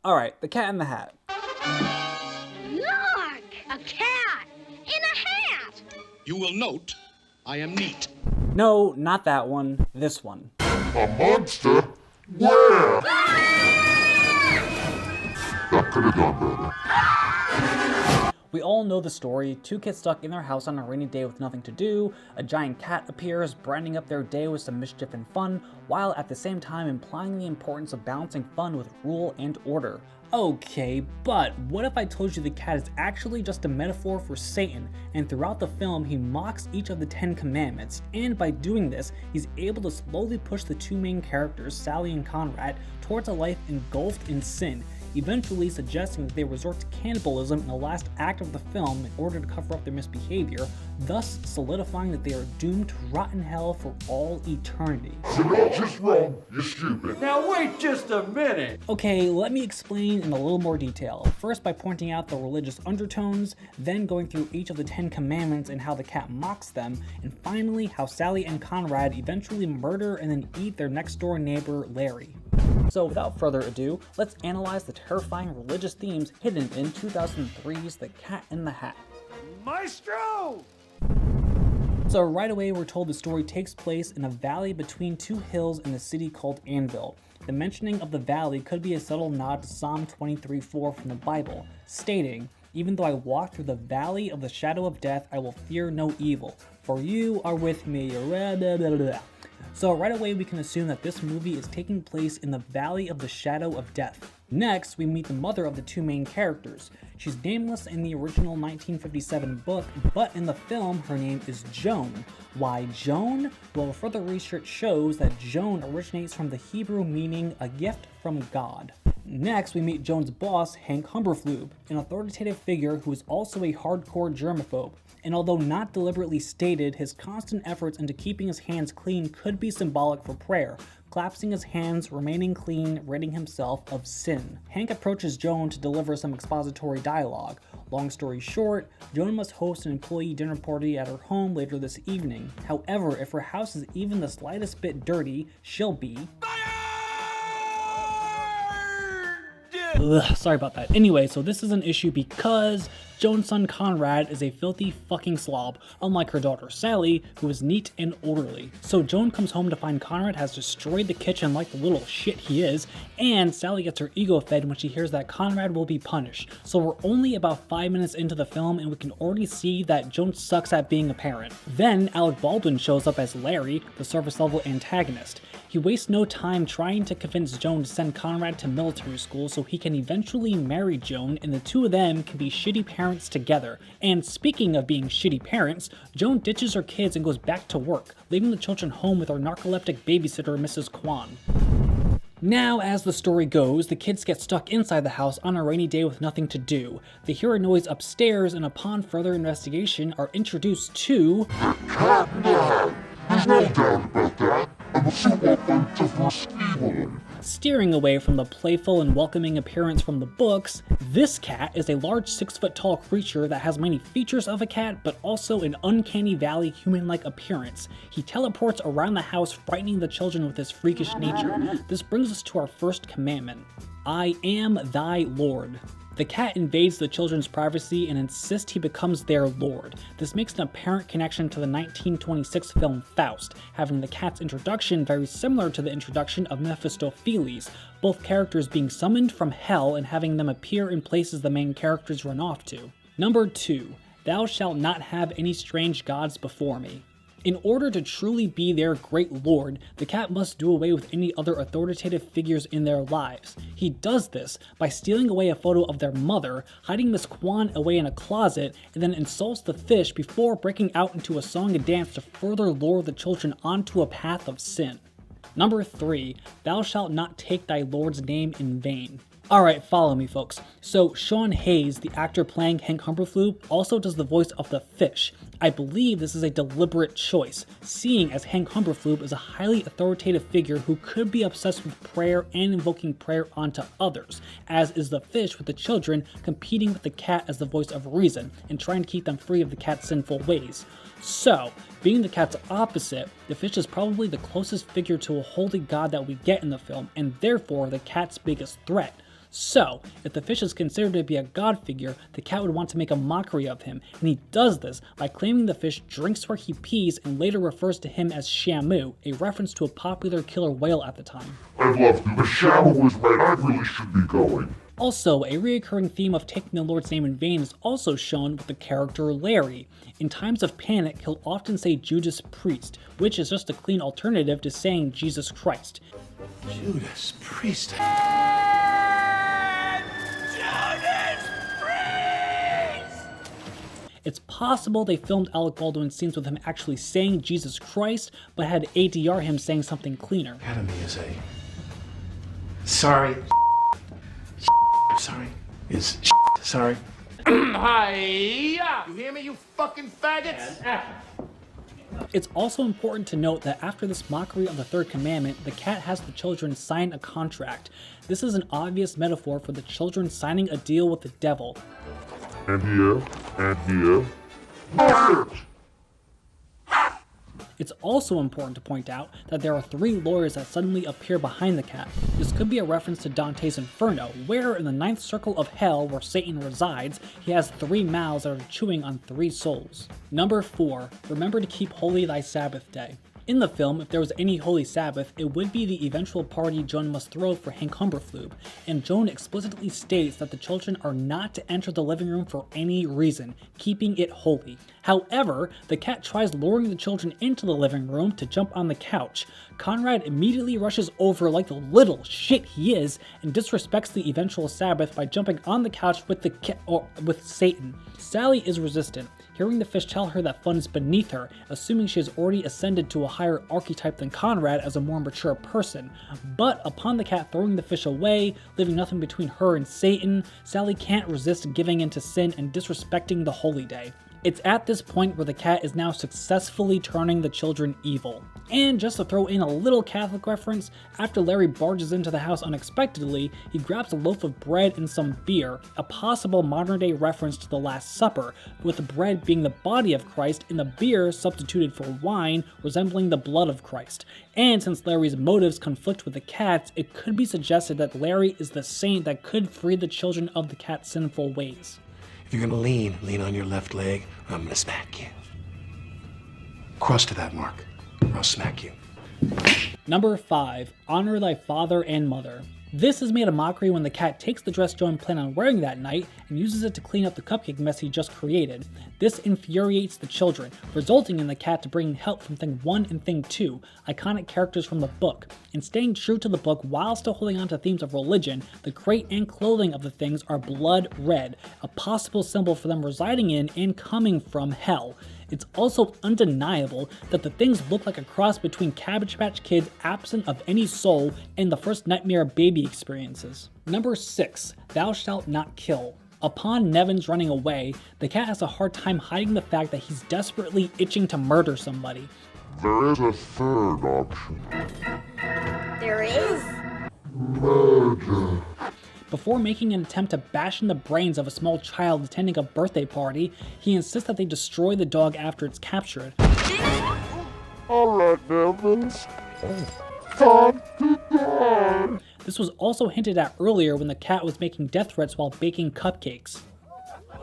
Alright, The Cat in the Hat. Look! A cat! In a hat! You will note, I am neat. No, not that one. This one. A monster? Where? That could have gone better. We all know the story. Two kids stuck in their house on a rainy day with nothing to do. A giant cat appears, brightening up their day with some mischief and fun, while at the same time implying the importance of balancing fun with rule and order. Okay, but what if I told you the cat is actually just a metaphor for Satan, and throughout the film he mocks each of the 10 commandments, and by doing this, he's able to slowly push the two main characters, Sally and Conrad, towards a life engulfed in sin, eventually suggesting that they resort to cannibalism in the last act of the film in order to cover up their misbehavior, thus solidifying that they are doomed to rot in hell for all eternity. You're not just wrong, you're stupid. Now wait just a minute! Okay, let me explain in a little more detail. First by pointing out the religious undertones, then going through each of the 10 commandments and how the cat mocks them, and finally how Sally and Conrad eventually murder and then eat their next door neighbor, Larry. So without further ado, let's analyze the terrifying religious themes hidden in 2003's The Cat in the Hat. Maestro! So right away we're told the story takes place in a valley between two hills in a city called Anvil. The mentioning of the valley could be a subtle nod to Psalm 23:4 from the Bible, stating, "Even though I walk through the valley of the shadow of death, I will fear no evil, for you are with me." Blah, blah, blah, blah. So right away we can assume that this movie is taking place in the Valley of the Shadow of Death. Next, we meet the mother of the two main characters. She's nameless in the original 1957 book, but in the film her name is Joan. Why Joan? Well, further research shows that Joan originates from the Hebrew meaning a gift from God. Next, we meet Joan's boss, Hank Humberflube, an authoritative figure who is also a hardcore germaphobe. And although not deliberately stated, his constant efforts into keeping his hands clean could be symbolic for prayer, collapsing his hands, remaining clean, ridding himself of sin. Hank approaches Joan to deliver some expository dialogue. Long story short, Joan must host an employee dinner party at her home later this evening. However, if her house is even the slightest bit dirty, she'll be Ugh, sorry about that. Anyway, so this is an issue because Joan's son Conrad is a filthy fucking slob, unlike her daughter Sally, who is neat and orderly. So Joan comes home to find Conrad has destroyed the kitchen like the little shit he is, and Sally gets her ego fed when she hears that Conrad will be punished. So we're only about 5 minutes into the film and we can already see that Joan sucks at being a parent. Then Alec Baldwin shows up as Larry, the surface level antagonist. He wastes no time trying to convince Joan to send Conrad to military school so he can eventually marry Joan and the two of them can be shitty parents together. And speaking of being shitty parents, Joan ditches her kids and goes back to work, leaving the children home with her narcoleptic babysitter Mrs. Kwan. Now, as the story goes, the kids get stuck inside the house on a rainy day with nothing to do. They hear a noise upstairs and upon further investigation are introduced to The cat in the hat. There's no doubt about that. I'm a super fantastic evil. Steering away from the playful and welcoming appearance from the books, this cat is a large 6-foot-tall creature that has many features of a cat, but also an uncanny valley human-like appearance. He teleports around the house, frightening the children with his freakish nature. This brings us to our first commandment: I am thy Lord. The cat invades the children's privacy and insists he becomes their lord. This makes an apparent connection to the 1926 film Faust, having the cat's introduction very similar to the introduction of Mephistopheles, both characters being summoned from hell and having them appear in places the main characters run off to. Number 2. Thou shalt not have any strange gods before me. In order to truly be their great lord, the cat must do away with any other authoritative figures in their lives. He does this by stealing away a photo of their mother, hiding Miss Kwan away in a closet, and then insults the fish before breaking out into a song and dance to further lure the children onto a path of sin. Number 3. Thou shalt not take thy Lord's name in vain. Alright, follow me folks. So Sean Hayes, the actor playing Hank Humberflube, also does the voice of the fish. I believe this is a deliberate choice, seeing as Hank Humberflube is a highly authoritative figure who could be obsessed with prayer and invoking prayer onto others, as is the fish with the children competing with the cat as the voice of reason and trying to keep them free of the cat's sinful ways. So, being the cat's opposite, the fish is probably the closest figure to a holy god that we get in the film, and therefore the cat's biggest threat. So, if the fish is considered to be a god figure, the cat would want to make a mockery of him, and he does this by claiming the fish drinks where he pees and later refers to him as Shamu, a reference to a popular killer whale at the time. I'd love to. The Shamu is right. I really should be going. Also, a recurring theme of taking the Lord's name in vain is also shown with the character Larry. In times of panic, he'll often say Judas Priest, which is just a clean alternative to saying Jesus Christ. Judas Priest. It's possible they filmed Alec Baldwin's scenes with him actually saying Jesus Christ, but had ADR him saying something cleaner. Academy is a... Sorry. Sorry. Is sorry. Hi-ya! You hear me, you fucking faggots? It's also important to note that after this mockery of the third commandment, the cat has the children sign a contract. This is an obvious metaphor for the children signing a deal with the devil. And here, and here. That's it! It's also important to point out that there are 3 lawyers that suddenly appear behind the cat. This could be a reference to Dante's Inferno, where in the 9th circle of hell where Satan resides, he has 3 mouths that are chewing on 3 souls. Number 4, remember to keep holy thy Sabbath day. In the film, if there was any holy Sabbath, it would be the eventual party Joan must throw for Hank Humberflube, and Joan explicitly states that the children are not to enter the living room for any reason, keeping it holy. However, the cat tries luring the children into the living room to jump on the couch. Conrad immediately rushes over like the little shit he is and disrespects the eventual Sabbath by jumping on the couch with with Satan. Sally is resistant, hearing the fish tell her that fun is beneath her, assuming she has already ascended to a higher archetype than Conrad as a more mature person. But upon the cat throwing the fish away, leaving nothing between her and Satan, Sally can't resist giving into sin and disrespecting the holy day. It's at this point where the cat is now successfully turning the children evil. And just to throw in a little Catholic reference, after Larry barges into the house unexpectedly, he grabs a loaf of bread and some beer, a possible modern day reference to the Last Supper, with the bread being the body of Christ and the beer substituted for wine, resembling the blood of Christ. And since Larry's motives conflict with the cat's, it could be suggested that Larry is the saint that could free the children of the cat's sinful ways. If you're gonna lean on your left leg, or I'm gonna smack you. Cross to that mark, or I'll smack you. Number 5, honor thy father and mother. This is made a mockery when the cat takes the dress Joan planned on wearing that night and uses it to clean up the cupcake mess he just created. This infuriates the children, resulting in the cat bringing help from Thing 1 and Thing 2, iconic characters from the book. And staying true to the book while still holding on to themes of religion, the crate and clothing of the things are blood red, a possible symbol for them residing in and coming from hell. It's also undeniable that the things look like a cross between Cabbage Patch Kids absent of any soul and the first Nightmare Baby experiences. Number 6, thou shalt not kill. Upon Nevin's running away, the cat has a hard time hiding the fact that he's desperately itching to murder somebody. There is a third option. There is? Murder. Before making an attempt to bash in the brains of a small child attending a birthday party, he insists that they destroy the dog after it's captured. Alright, Nevins. Time to die. This was also hinted at earlier when the cat was making death threats while baking cupcakes.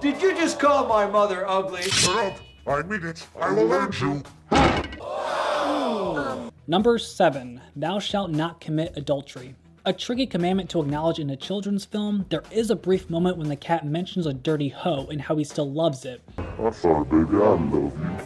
Did you just call my mother ugly? Shut up. I mean it. I will end you. Number 7, thou shalt not commit adultery. A tricky commandment to acknowledge in a children's film, there is a brief moment when the cat mentions a dirty hoe and how he still loves it. I'm sorry, baby. I love you.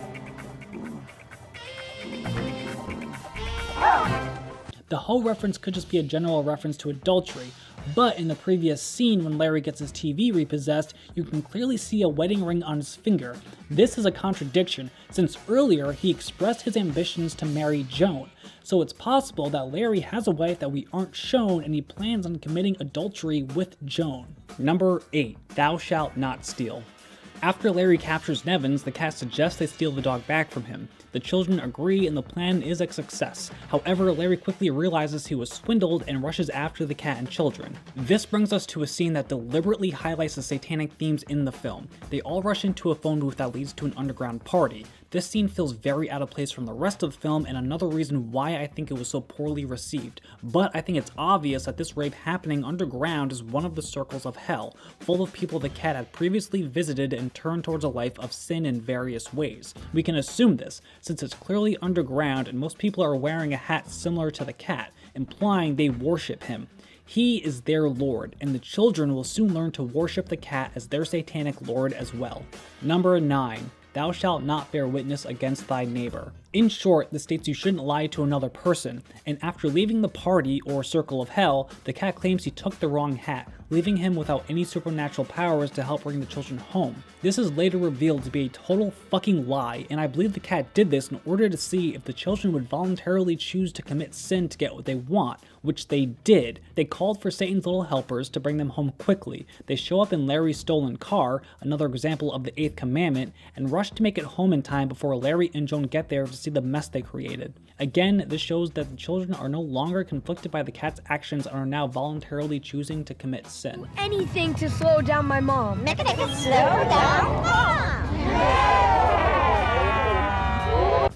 The hoe reference could just be a general reference to adultery, but in the previous scene when Larry gets his TV repossessed, you can clearly see a wedding ring on his finger. This is a contradiction, since earlier he expressed his ambitions to marry Joan, so it's possible that Larry has a wife that we aren't shown and he plans on committing adultery with Joan. Number 8, thou shalt not steal. After Larry captures Nevins, the cat suggests they steal the dog back from him. The children agree and the plan is a success. However, Larry quickly realizes he was swindled and rushes after the cat and children. This brings us to a scene that deliberately highlights the satanic themes in the film. They all rush into a phone booth that leads to an underground party. This scene feels very out of place from the rest of the film, and another reason why I think it was so poorly received. But I think it's obvious that this rape happening underground is one of the circles of hell, full of people the cat had previously visited and turned towards a life of sin in various ways. We can assume this, since it's clearly underground and most people are wearing a hat similar to the cat, implying they worship him. He is their lord, and the children will soon learn to worship the cat as their satanic lord as well. Number 9. Thou shalt not bear witness against thy neighbor. In short, this states you shouldn't lie to another person, and after leaving the party, or circle of hell, the cat claims he took the wrong hat, leaving him without any supernatural powers to help bring the children home. This is later revealed to be a total fucking lie, and I believe the cat did this in order to see if the children would voluntarily choose to commit sin to get what they want, which they did. They called for Satan's little helpers to bring them home quickly. They show up in Larry's stolen car, another example of the 8th commandment, and rush to make it home in time before Larry and Joan get there to see the mess they created. Again, this shows that the children are no longer conflicted by the cat's actions and are now voluntarily choosing to commit sin. Anything to slow down my mom. Make it slow down.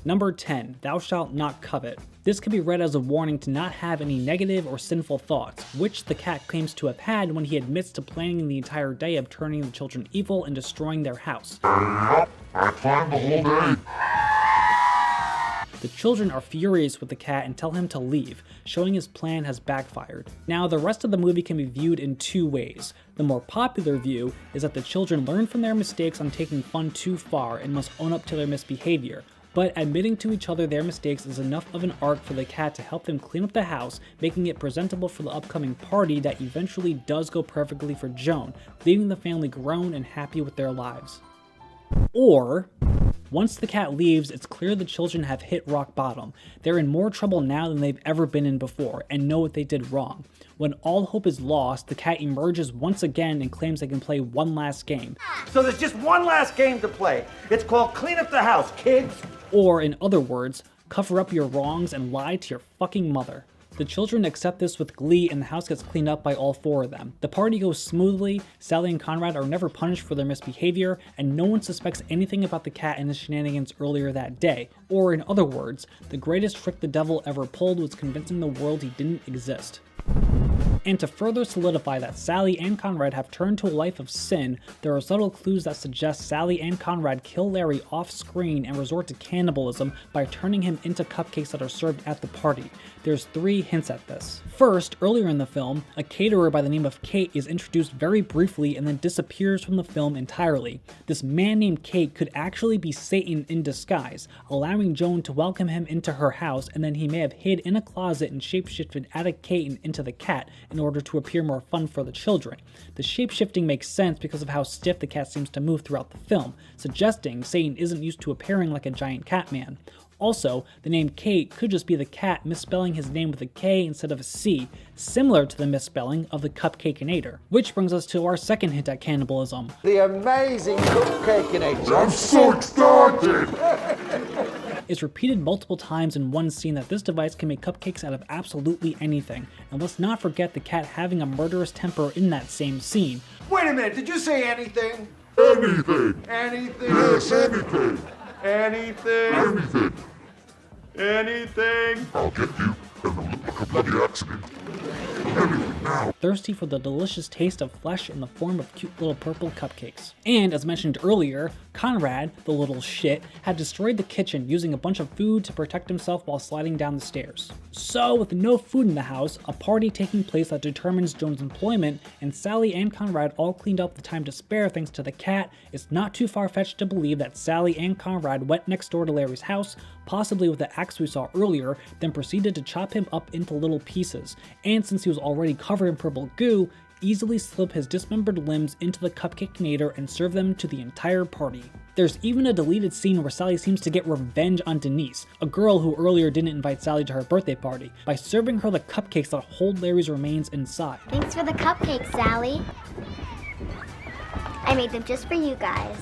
Number 10. Thou shalt not covet. This could be read as a warning to not have any negative or sinful thoughts, which the cat claims to have had when he admits to planning the entire day of turning the children evil and destroying their house. Yep, I planned the whole day. The children are furious with the cat and tell him to leave, showing his plan has backfired. Now, the rest of the movie can be viewed in two ways. The more popular view is that the children learn from their mistakes on taking fun too far and must own up to their misbehavior. But admitting to each other their mistakes is enough of an arc for the cat to help them clean up the house, making it presentable for the upcoming party that eventually does go perfectly for Joan, leaving the family grown and happy with their lives. Or, once the cat leaves, it's clear the children have hit rock bottom. They're in more trouble now than they've ever been in before, and know what they did wrong. When all hope is lost, the cat emerges once again and claims they can play one last game. So there's just one last game to play. It's called Clean Up the House, kids. Or, in other words, cover up your wrongs and lie to your fucking mother. The children accept this with glee and the house gets cleaned up by all four of them. The party goes smoothly, Sally and Conrad are never punished for their misbehavior, and no one suspects anything about the cat and his shenanigans earlier that day. Or, in other words, the greatest trick the devil ever pulled was convincing the world he didn't exist. And to further solidify that Sally and Conrad have turned to a life of sin, there are subtle clues that suggest Sally and Conrad kill Larry off screen and resort to cannibalism by turning him into cupcakes that are served at the party. There's 3 hints at this. First, earlier in the film, a caterer by the name of Kate is introduced very briefly and then disappears from the film entirely. This man named Kate could actually be Satan in disguise, allowing Joan to welcome him into her house, and then he may have hid in a closet and shapeshifted out of Kate and into the cat in order to appear more fun for the children. The shapeshifting makes sense because of how stiff the cat seems to move throughout the film, suggesting Satan isn't used to appearing like a giant cat man. Also, the name Kate could just be the cat misspelling his name with a K instead of a C, similar to the misspelling of the Cupcakeinator. Which brings us to our second hint at cannibalism. The amazing Cupcakeinator. I'm so excited! It's repeated multiple times in one scene that this device can make cupcakes out of absolutely anything, and let's not forget the cat having a murderous temper in that same scene. Wait a minute, did you say anything? Anything! Anything? Yes, anything! Anything? Anything! Anything? I'll get you, and it'll look like a bloody accident. Anything now! Thirsty for the delicious taste of flesh in the form of cute little purple cupcakes. And as mentioned earlier, Conrad, the little shit, had destroyed the kitchen using a bunch of food to protect himself while sliding down the stairs. So with no food in the house, a party taking place that determines Joan's employment, and Sally and Conrad all cleaned up the time to spare thanks to the cat, it's not too far-fetched to believe that Sally and Conrad went next door to Larry's house, possibly with the axe we saw earlier, then proceeded to chop him up into little pieces, and since he was already covered in purple goo, easily slip his dismembered limbs into the Cupcakeinator and serve them to the entire party. There's even a deleted scene where Sally seems to get revenge on Denise, a girl who earlier didn't invite Sally to her birthday party, by serving her the cupcakes that hold Larry's remains inside. Thanks for the cupcakes, Sally. I made them just for you guys.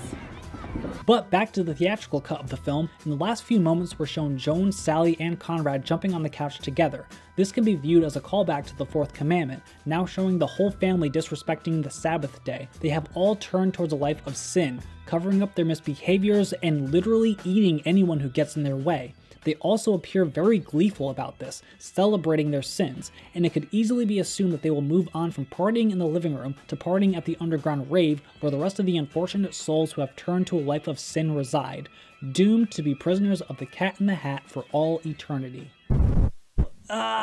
But back to the theatrical cut of the film, in the last few moments we're shown Joan, Sally, and Conrad jumping on the couch together. This can be viewed as a callback to the fourth commandment, now showing the whole family disrespecting the Sabbath day. They have all turned towards a life of sin, covering up their misbehaviors and literally eating anyone who gets in their way. They also appear very gleeful about this, celebrating their sins, and it could easily be assumed that they will move on from partying in the living room to partying at the underground rave where the rest of the unfortunate souls who have turned to a life of sin reside, doomed to be prisoners of the Cat in the Hat for all eternity.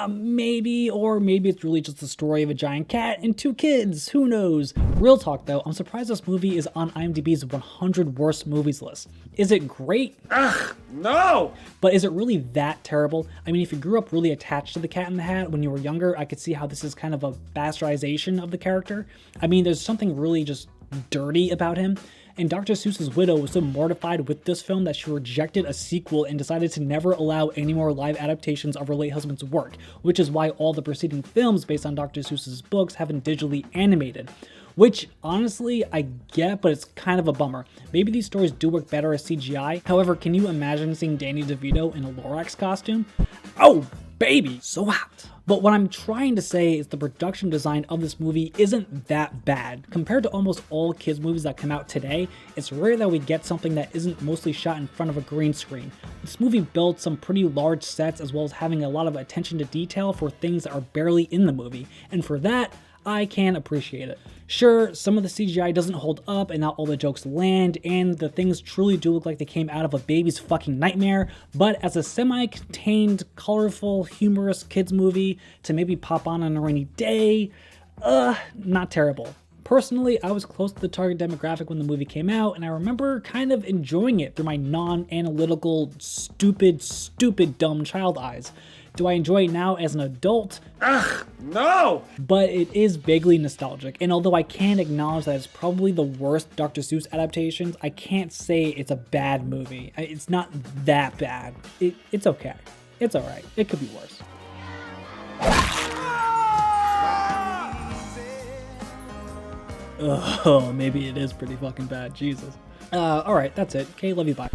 Maybe, or maybe it's really just the story of a giant cat and two kids, who knows? Real talk though, I'm surprised this movie is on IMDb's 100 worst movies list. Is it great? Ugh, no! But is it really that terrible? I mean, if you grew up really attached to the Cat in the Hat when you were younger, I could see how this is kind of a bastardization of the character. I mean, there's something really just dirty about him. And Dr. Seuss's widow was so mortified with this film that she rejected a sequel and decided to never allow any more live adaptations of her late husband's work, which is why all the preceding films based on Dr. Seuss's books have been digitally animated. Which, honestly, I get, but it's kind of a bummer. Maybe these stories do work better as CGI. However, can you imagine seeing Danny DeVito in a Lorax costume? Oh, baby, so hot. But what I'm trying to say is the production design of this movie isn't that bad. Compared to almost all kids movies that come out today, it's rare that we get something that isn't mostly shot in front of a green screen. This movie builds some pretty large sets as well as having a lot of attention to detail for things that are barely in the movie, and for that, I can appreciate it. Sure, some of the CGI doesn't hold up and not all the jokes land, and the things truly do look like they came out of a baby's fucking nightmare, but as a semi-contained, colorful, humorous kids movie to maybe pop on a rainy day, not terrible. Personally, I was close to the target demographic when the movie came out, and I remember kind of enjoying it through my non-analytical, stupid, dumb child eyes. Do I enjoy it now as an adult? Ugh, no! But it is vaguely nostalgic, and although I can acknowledge that it's probably the worst Dr. Seuss adaptations, I can't say it's a bad movie. It's not that bad. It's okay. It's alright. It could be worse. Oh, maybe it is pretty fucking bad. Jesus. Alright, that's it. Okay, love you, bye.